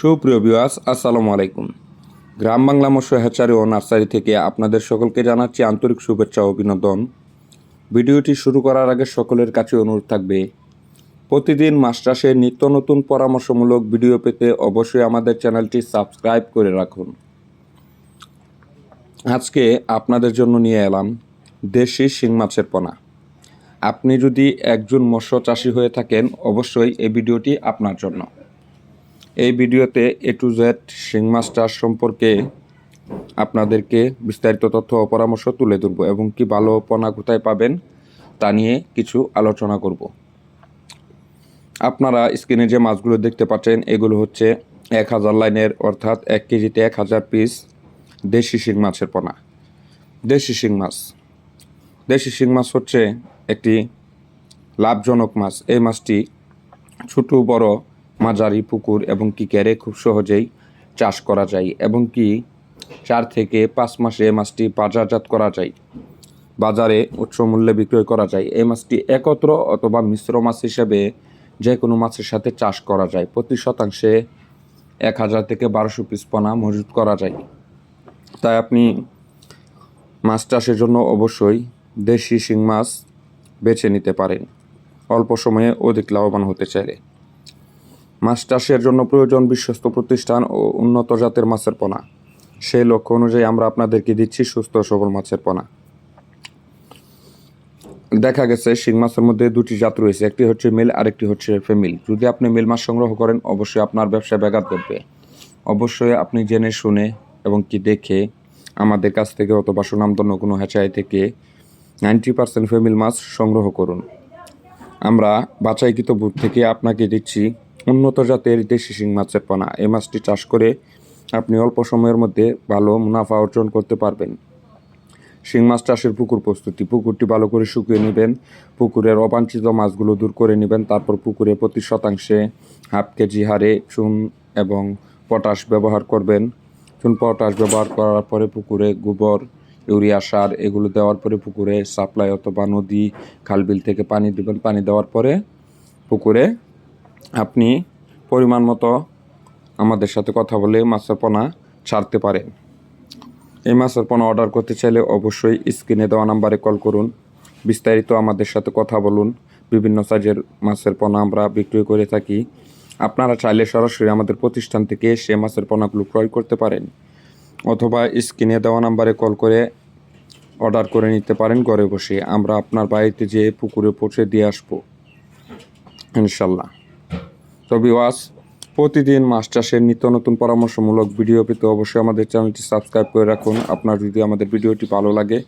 সুপ্রিয় ভিউয়ার্স, আসসালামু আলাইকুম। গ্রাম বাংলা মৎস্য হ্যাচারি ও নার্সারি থেকে আপনাদের সকলকে জানাচ্ছি আন্তরিক শুভেচ্ছা ও অভিনন্দন। ভিডিওটি শুরু করার আগে সকলের কাছে অনুরোধ থাকবে, প্রতিদিন মাছ চাষের নিত্য নতুন পরামর্শমূলক ভিডিও পেতে অবশ্যই আমাদের চ্যানেলটি সাবস্ক্রাইব করে রাখুন। আজকে আপনাদের জন্য নিয়ে এলাম দেশি শিং মাছের পোনা। আপনি যদি একজন মৎস্য চাষি হয়ে থাকেন, অবশ্যই এই ভিডিওটি আপনার জন্য। এই ভিডিওতে A to Z শিং মাছ চাষ সম্পর্কে আপনাদেরকে বিস্তারিত তথ্য ও পরামর্শ তুলে ধরব এবং কি ভালো পোনা কোথায় পাবেন তা নিয়ে কিছু আলোচনা করব। আপনারা স্ক্রিনে যে মাছগুলো দেখতে পাচ্ছেন, এগুলো হচ্ছে 1000 লাইনের, অর্থাৎ 1 কেজিতে 1000 পিস দেশি শিং মাছের পোনা। দেশি শিং মাছ হচ্ছে একটি লাভজনক মাছ। এই মাছটি ছোট বড় মাঝারি পুকুর এবং কি ক্যারে খুব সহজেই চাষ করা যায় এবং কি 4 থেকে 5 মাসে এই মাছটি বাজারজাত করা যায়, বাজারে উচ্চ মূল্যে বিক্রয় করা যায়। এই মাছটি একত্র অথবা মিশ্র মাছ হিসেবে যে কোনো মাছের সাথে চাষ করা যায়। প্রতি শতাংশে 1000 থেকে 1200 পিস পোনা মজুত করা যায়। তাই আপনি মাছ চাষের জন্য অবশ্যই দেশি শিং মাছ বেছে নিতে পারেন অল্প সময়ে অধিক লাভবান হতে চাইলে। মাছ চাষের জন্য প্রয়োজন বিশ্বস্ত প্রতিষ্ঠান ও উন্নত জাতের মাছের পোনা। সেই লক্ষ্য অনুযায়ী আমরা আপনাদেরকে দিচ্ছি সুস্থ সবল মাছের পোনা। দেখা গেছে শিং মাছের মধ্যে দুটি জাত রয়েছে, একটি হচ্ছে মেল, আরেকটি হচ্ছে ফিমেল। যদি আপনি মেল মাছ সংগ্রহ করেন, অবশ্যই আপনার ব্যবসায় ব্যাঘাত ঘটবে। অবশ্যই আপনি জেনে শুনে এবং কি দেখে আমাদের কাছ থেকে অথবা সুনামধন্য কোনো হ্যাচারি থেকে 90% ফিমেল মাছ সংগ্রহ করুন। আমরা বাছাইকৃত বুথ থেকে আপনাকে দিচ্ছি উন্নত জাতের দেশি শিং মাছের পোনা। এই মাছটি চাষ করে আপনি অল্প সময়ের মধ্যে ভালো মুনাফা অর্জন করতে পারবেন। শিং মাছ চাষের পুকুর প্রস্তুতি: পুকুরটি ভালো করে শুকিয়ে নেবেন, পুকুরের অবাঞ্ছিত মাছগুলো দূর করে নেবেন। তারপর পুকুরে প্রতি শতাংশে 1/2 কেজি হারে চুন এবং পটাশ ব্যবহার করবেন। চুন পটাশ ব্যবহার করার পরে পুকুরে গোবর, ইউরিয়া সার এগুলো দেওয়ার পরে পুকুরে সাপ্লাই অথবা নদী খালবিল থেকে পানি দেবেন। পানি দেওয়ার পরে পুকুরে আপনি পরিমাণ মতো আমাদের সাথে কথা বলে মাছের পোনা ছাড়তে পারেন। এই মাছের পোনা অর্ডার করতে চাইলে অবশ্যই স্ক্রিনে দেওয়া নাম্বারে কল করুন, বিস্তারিত আমাদের সাথে কথা বলুন। বিভিন্ন সাইজের মাছের পোনা আমরা বিক্রি করে থাকি। আপনারা চাইলে সরাসরি আমাদের প্রতিষ্ঠান থেকে এসে মাছের পোনাগুলো ক্রয় করতে পারেন, অথবা স্ক্রিনে দেওয়া নাম্বারে কল করে অর্ডার করে নিতে পারেন ঘরে বসে। আমরা আপনার বাড়িতে যেয়ে পুকুরে পৌঁছে দিয়ে আসবো ইনশাল্লাহ। তো ভিউয়ার্স, প্রতিদিন মাছ চাষের নিত্য নতুন পরামর্শমূলক ভিডিও পেতে অবশ্যই আমাদের চ্যানেলটি সাবস্ক্রাইব করে রাখুন। আপনার যদি আমাদের ভিডিওটি ভালো লাগে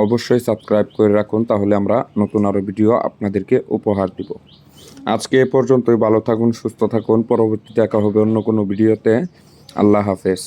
অবশ্যই সাবস্ক্রাইব করে রাখুন, তাহলে আমরা নতুন আরও ভিডিও আপনাদেরকে উপহার দিব। আজকে এ পর্যন্তই। ভালো থাকুন, সুস্থ থাকুন। পরবর্তী দেখা হবে অন্য কোনো ভিডিওতে। আল্লাহ হাফেজ।